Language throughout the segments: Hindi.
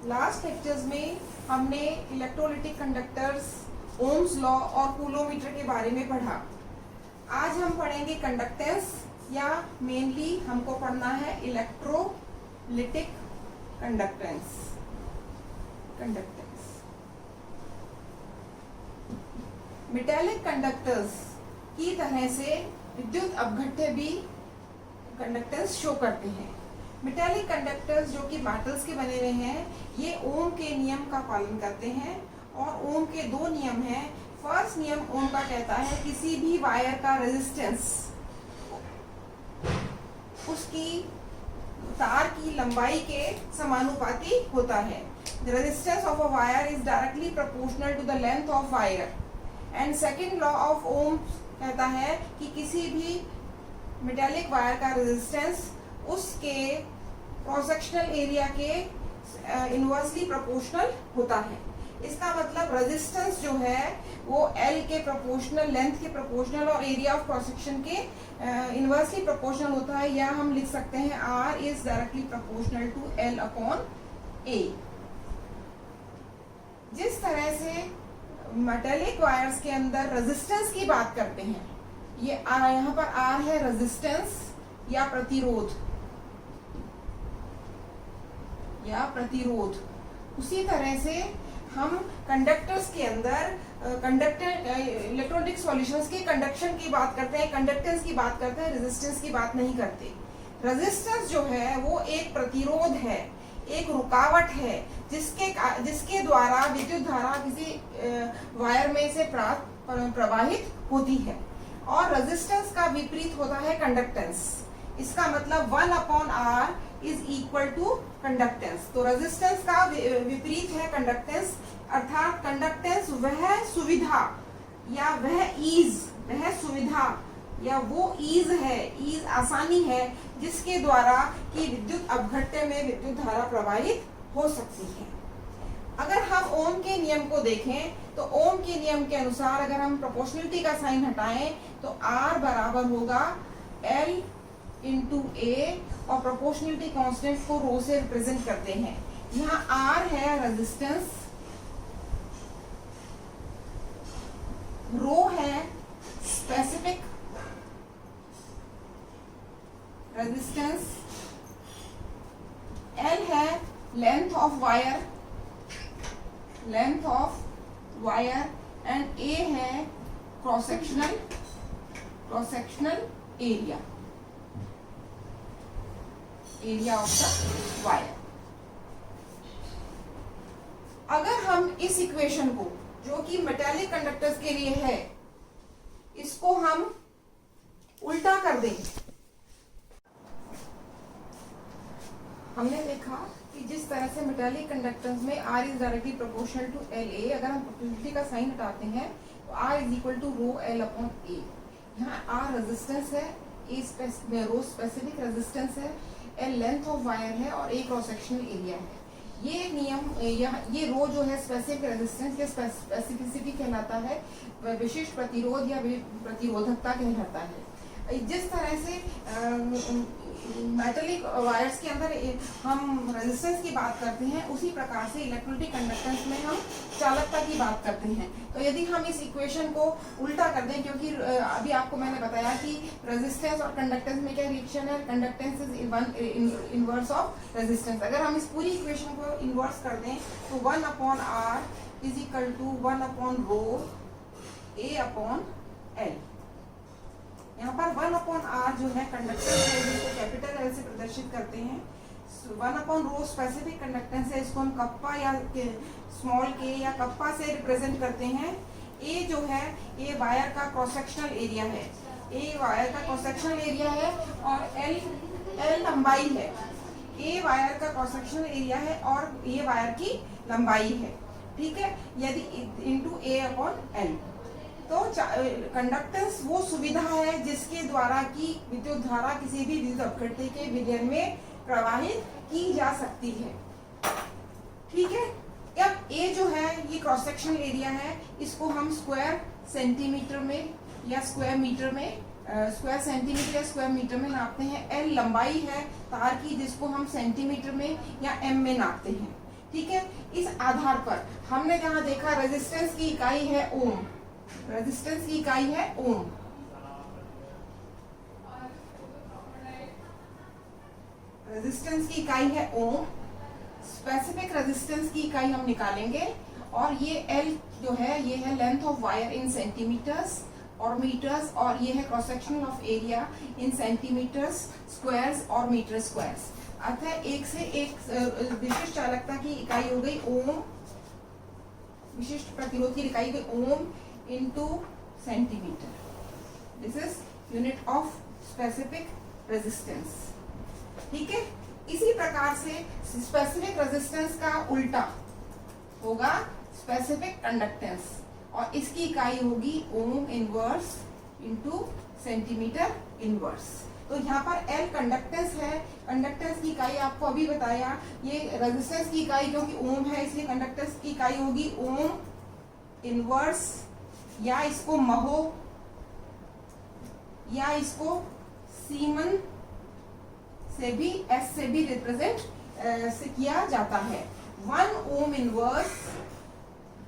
लास्ट लेक्चर्स में हमने इलेक्ट्रोलिटिक कंडक्टर्स, ओम्स लॉ और कूलोमीटर के बारे में पढ़ा। आज हम पढ़ेंगे कंडक्टेंस, या मेनली हमको पढ़ना है इलेक्ट्रोलिटिक कंडक्टेंस। मेटालिक कंडक्टर्स की तरह से विद्युत अपघट्य भी कंडक्टेंस शो करते हैं। मेटालिक कंडक्टर्स जो कि मेटल्स के बने हुए हैं, ये ओम के नियम का पालन करते हैं और ओम के दो नियम हैं। फर्स्ट नियम ओम का कहता है किसी भी वायर का रेजिस्टेंस उसकी तार की लंबाई के समानुपाती होता है। The resistance of a wire is directly proportional to the length of wire. And second law of Ohms कहता है कि किसी भी मेटालिक वायर का रेजिस्टेंस उसके क्रॉस सेक्शनल एरिया के इनवर्सली प्रोपोर्शनल होता है। इसका मतलब रेजिस्टेंस जो है वो L के प्रोपोर्शनल, लेंथ के प्रोपोर्शनल और एरिया ऑफ क्रॉस सेक्शन के इनवर्सली प्रोपोर्शनल होता है, या हम लिख सकते हैं R is directly proportional to L upon A। जिस तरह से मेटालिक वायर्स के अंदर रेजिस्टेंस की बात करते हैं, ये यहाँ पर R है रेजिस्टेंस या प्रतिरोध, उसी तरह से हम कंडक्टर्स के अंदर इलेक्ट्रोलिटिक सॉल्यूशंस के कंडक्शन की बात करते हैं, कंडक्टेंस की बात करते हैं, रेजिस्टेंस की बात नहीं करते। रेजिस्टेंस जो है वो एक प्रतिरोध है, एक रुकावट है, जिसके द्वारा विद्युत धारा किसी वायर में से प्रवाहित होती है। और रेजिस्टेंस का विपरीत होता है कंडक्टेंस। इसका मतलब 1/R is equal to conductance. तो रेजिस्टेंस का विपरीत है कंडक्टेंस, अर्थात कंडक्टेंस वह सुविधा या वह सुविधा या वो ईज आसानी है जिसके द्वारा कि विद्युत अपघट्य में विद्युत धारा प्रवाहित हो सकती है। अगर हम ओम के नियम को देखें तो ओम के नियम के अनुसार अगर हम प्रोपोर्शनलिटी का साइन हटाएं तो R बराबर होगा L इंटू A, और प्रोपोर्शनलिटी कांस्टेंट को रो से रिप्रेजेंट करते हैं। यहाँ R है रेजिस्टेंस, रो है स्पेसिफिक रेजिस्टेंस, L है length of wire and A है cross sectional area of the wire. अगर हम इस इक्वेशन को, जो कि मेटालिक कंडक्टर्स के लिए है, इसको हम उल्टा कर दें, हमने देखा कि जिस तरह से मेटालिक कंडक्टर्स में R is directly proportional to LA, अगर हम प्रोपोर्शनलिटी का साइन हटाते हैं तो R is equal to rho L upon A। यहाँ R रेजिस्टेंस है, रो स्पेसिफिक रेजिस्टेंस है, L लेंथ ऑफ वायर है और A क्रॉस सेक्शनल एरिया है। ये नियम, ये रो जो है स्पेसिफिक रेजिस्टेंस या स्पेसिफिसिटी कहलाता है, विशिष्ट प्रतिरोध या प्रतिरोधकता कहलाता है। जिस तरह से मेटालिक वायर्स के अंदर हम रेजिस्टेंस की बात करते हैं, उसी प्रकार से इलेक्ट्रोलिटिक कंडक्टेंस में हम चालकता की बात करते हैं। तो यदि हम इस इक्वेशन को उल्टा कर दें, क्योंकि अभी आपको मैंने बताया कि रेजिस्टेंस और कंडक्टेंस में क्या रिलेशन है, conductance is inverse of resistance. अगर हम इस पूरी इक्वेशन को इनवर्स कर दें तो 1/R इज इक्वल टू 1/रो A अपॉन L। यहाँ पर 1/R जो है कंडक्टेंस है, जिसको कैपिटल L से प्रदर्शित करते हैं। 1/रो स्पेसिफिक कंडक्टेंस है, इसको हम कप्पा या स्मॉल के या कप्पा से रिप्रेजेंट करते हैं। A जो है ये वायर का क्रॉस सेक्शनल एरिया है, A वायर का क्रॉस सेक्शनल एरिया है, और L लंबाई है। A वायर का क्रॉस सेक्शनल एरिया है और ये वायर की लंबाई है, ठीक है, यदि इंटू A अपॉन L। तो कंडक्टेंस वो सुविधा है जिसके द्वारा कि विद्युत धारा किसी भी विद्युत अपघट्य के विलयन में प्रवाहित की जा सकती है, ठीक है। अब A जो है ये क्रॉस सेक्शनल एरिया है, इसको हम स्क्वायर सेंटीमीटर में या स्क्वायर मीटर में, स्क्वायर सेंटीमीटर या स्क्वायर मीटर में नापते हैं। L लंबाई है तार की, जिसको हम सेंटीमीटर में या M में नापते हैं। ठीक है। इस आधार पर हमने जहां देखा रेजिस्टेंस की इकाई है ओम, रेजिस्टेंस की इकाई है ओम, रेजिस्टेंस की इकाई है ओम, स्पेसिफिक रेजिस्टेंस की इकाई हम निकालेंगे, और ये L जो है ये है length of wire in centimetres और मीटर्स, और ये है cross sectional of area in centimetres squares और मीटर स्क्वायर्स। अतः एक से एक विशिष्ट चालकता की इकाई हो गई ओम, विशिष्ट प्रतिरोध की इकाई गई ohm into centimetre. This is unit of specific resistance, ठीक है। इसी प्रकार से स्पेसिफिक रेजिस्टेंस का उल्टा होगा स्पेसिफिक कंडक्टेंस, और इसकी इकाई होगी ohm inverse into centimetre inverse. तो यहाँ पर L कंडक्टेंस है, कंडक्टेंस की इकाई आपको अभी बताया, ये रेजिस्टेंस की इकाई क्योंकि ओम है इसलिए कंडक्टेंस की इकाई होगी ओम इनवर्स, या इसको महो या इसको सीमन से भी, S से भी रिप्रेजेंट से किया जाता है। 1 ohm inverse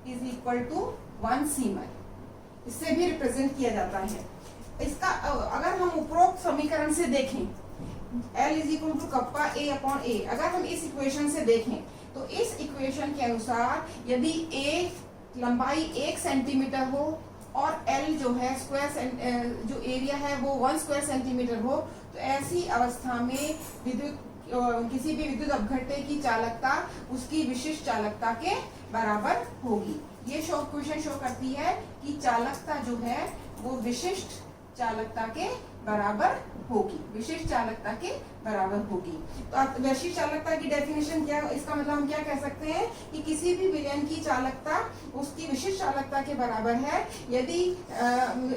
is equal to 1 siemens, इससे भी रिप्रेजेंट किया जाता है। इसका अगर हम उपरोक्त समीकरण से देखें L is equal to kappa A upon A, अगर हम इस इक्वेशन से देखें तो इस इक्वेशन के अनुसार यदि A लंबाई 1 सेंटीमीटर हो और L जो है स्क्वायर जो एरिया है वो 1 स्क्वायर सेंटीमीटर हो, तो ऐसी अवस्था में विद्युत किसी भी विद्युत अपघट्य की चालकता उसकी विशिष्ट चालकता के बराबर होगी। ये क्वेश्चन शो करती है कि चालकता जो है वो विशिष्ट चालकता के बराबर होगी, विशिष्ट चालकता के बराबर होगी। तो विशिष्ट चालकता की डेफिनेशन क्या, इसका मतलब हम क्या कह सकते हैं कि किसी भी विलयन की चालकता उसकी विशिष्ट चालकता के बराबर है यदि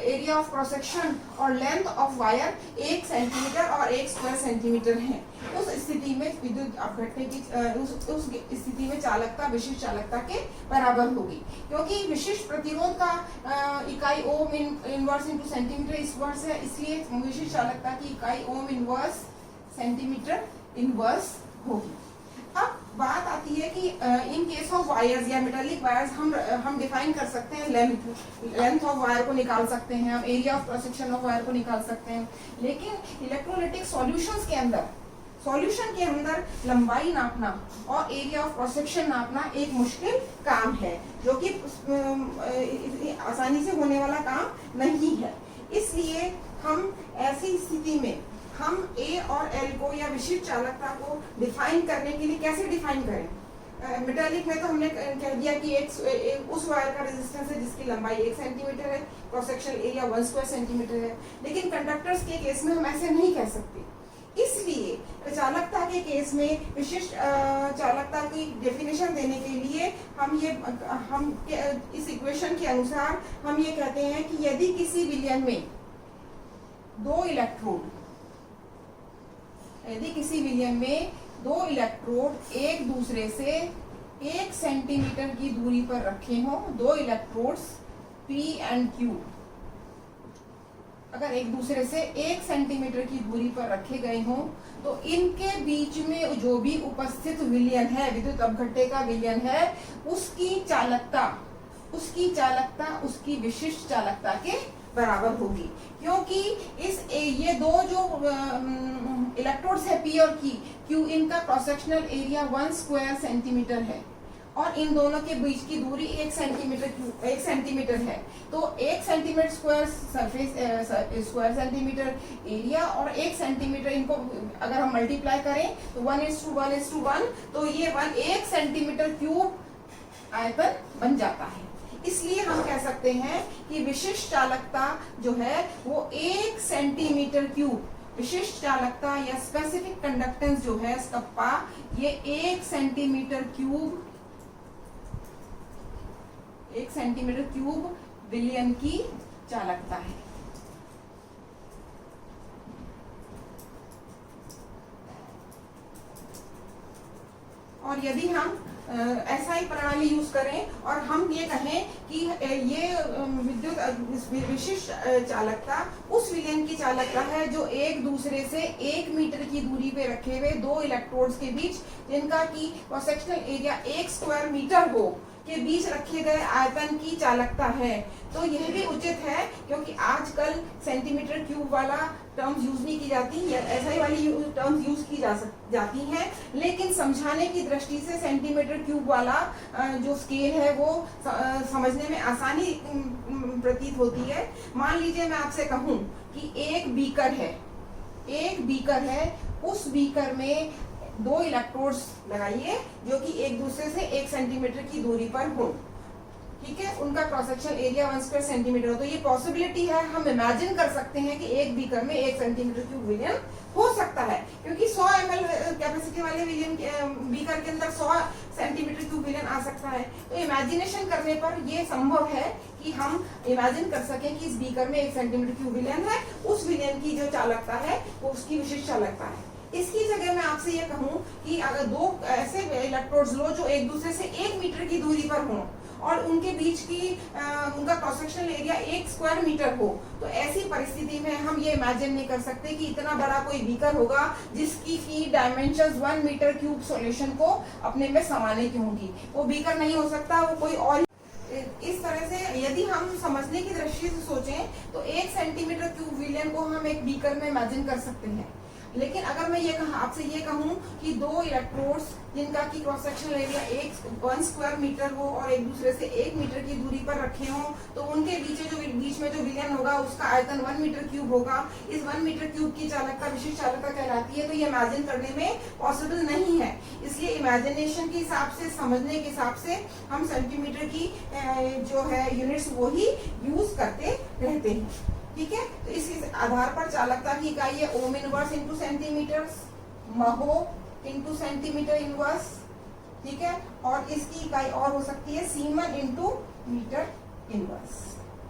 एरिया ऑफ क्रॉस सेक्शन और लेंथ ऑफ वायर 1 सेंटीमीटर और 1 स्क्वायर सेंटीमीटर है। उस स्थिति में विद्युत अपघट्य की उस स्थिति में चालकता विशिष्ट चालकता के बराबर होगी, क्योंकि विशिष्ट प्रतिरोध का इकाई ohm inverse into centimetre square है, इसलिए विशिष्ट चालकता की इकाई ओम इनवर्स सेंटीमीटर इनवर्स होगी। अब बात आती है कि इन केस ऑफ वायर्स या मेटालिक वायर्स हम डिफाइन कर सकते हैं लेंथ ऑफ वायर को निकाल सकते हैं, हम area of cross section of wire को निकाल सकते हैं, लेकिन इलेक्ट्रोलाइटिक सॉल्यूशंस के अंदर सॉल्यूशन के अंदर लंबाई नापना और एरिया ऑफ क्रॉस सेक्शन नापना एक मुश्किल काम है, जो कि आसानी से होने वाला काम नहीं है। इसलिए हम ऐसी स्थिति में हम A और L को या विशिष्ट चालकता को डिफाइन करने के लिए कैसे डिफाइन करें। मेटालिक में तो हमने कह दिया कि एक उस वायर का रेजिस्टेंस है जिसकी लंबाई 1 सेंटीमीटर है, cross sectional area 1 square centimetre है, लेकिन कंडक्टर्स के केस में हम ऐसे नहीं कह सकते। इसलिए चालकता के केस में विशिष्ट चालकता की डेफिनेशन देने के लिए हम इस इक्वेशन के अनुसार हम ये कहते हैं कि यदि किसी विलयन में यदि किसी विलयन में 2 इलेक्ट्रोड एक दूसरे से 1 सेंटीमीटर की दूरी पर रखे हों, 2 इलेक्ट्रोड्स P एंड Q अगर एक दूसरे से 1 सेंटीमीटर की दूरी पर रखे गए हों, तो इनके बीच में जो भी उपस्थित विलयन है, विद्युत अपघट्य का विलयन है, उसकी चालकता उसकी विशिष्ट चालकता के बराबर होगी, क्योंकि ये दो जो इलेक्ट्रोड्स है P और Q, इनका cross sectional area 1 square centimetre है और इन दोनों के बीच की दूरी 1 सेंटीमीटर है। तो 1 centimetre square surface square centimetre area और 1 सेंटीमीटर, इनको अगर हम मल्टीप्लाई करें तो 1:1:1, तो ये 1 सेंटीमीटर क्यूब आयतन बन जाता है। इसलिए हम कह सकते हैं कि विशिष्ट चालकता जो है वो 1 सेंटीमीटर क्यूब, विशिष्ट चालकता या स्पेसिफिक कंडक्टेंस जो है स्कप्पा, ये 1 सेंटीमीटर क्यूब विलयन की चालकता है। और यदि हम SI प्रणाली यूज करें और हम ये कहें कि ये विद्युत विशिष्ट चालकता उस विलयन की चालकता है जो एक दूसरे से 1 मीटर की दूरी पे रखे हुए दो इलेक्ट्रोड्स के बीच, जिनका की cross sectional area 1 square metre हो, के बीच रखे गए आयतन की चालकता है। तो यह भी उचित है क्योंकि आजकल सेंटीमीटर क्यूब वाला टर्म्स यूज नहीं की जाती, SI वाली टर्म्स यूज की जाती हैं, लेकिन समझाने की दृष्टि से सेंटीमीटर क्यूब वाला जो स्केल है वो समझने में आसानी प्रतीत होती है। मान लीजिए मैं आपसे कहूं कि एक बीकर है, उस बीकर में दो इलेक्ट्रोड्स लगाइए जो कि एक दूसरे से 1 सेंटीमीटर की दूरी पर हो, ठीक है, उनका cross sectional area 1 square centimetre हो। तो ये पॉसिबिलिटी है, हम इमेजिन कर सकते हैं कि एक बीकर में 1 सेंटीमीटर क्यूब विलयन हो सकता है, क्योंकि 100 ml कैपेसिटी वाले विलयन बीकर के अंदर 100 सेंटीमीटर क्यूब विलयन आ सकता है। तो इमेजिनेशन करने पर ये संभव है कि हम इमेजिन कर सकें कि इस बीकर में 1 सेंटीमीटर क्यूब विलयन है, उस विलयन की जो चालकता है वो उसकी विशिष्ट चालकता है। इसकी जगह मैं आपसे ये कहूं कि अगर दो ऐसे इलेक्ट्रोड्स लो जो एक दूसरे से 1 मीटर की दूरी पर हों और उनके बीच की उनका cross sectional area 1 square metre हो, तो ऐसी परिस्थिति में हम ये इमेजिन नहीं कर सकते कि इतना बड़ा कोई बीकर होगा जिसकी की डायमेंशंस 1 मीटर क्यूब सॉल्यूशन को अपने में समाने की होंगी। वो बीकर नहीं हो सकता, वो कोई और। इस तरह से यदि हम समझने की दृष्टि से सोचें तो 1 सेंटीमीटर क्यूब विलयन को हम एक बीकर में इमेजिन कर सकते हैं। लेकिन अगर मैं ये आपसे ये कहूं कि दो इलेक्ट्रोड्स जिनका की cross sectional area 1 square metre हो और एक दूसरे से 1 मीटर की दूरी पर रखे हों, तो उनके बीच में जो विलयन होगा उसका आयतन 1 मीटर क्यूब होगा। इस 1 मीटर क्यूब की चालकता विशिष्ट चालकता कहलाती है। तो ये इमेजिन करने में पॉसिबल नहीं है, इसलिए इमेजिनेशन के हिसाब से, समझने के हिसाब से हम सेंटीमीटर की जो है यूनिट्स वो ही यूज करते रहते हैं, ठीक है। तो इस आधार पर चालकता की इकाई है ओम इनवर्स इंटू सेंटीमीटर, महो इंटू सेंटीमीटर इनवर्स, ठीक है, और इसकी इकाई और हो सकती है सीमन इंटू मीटर इनवर्स।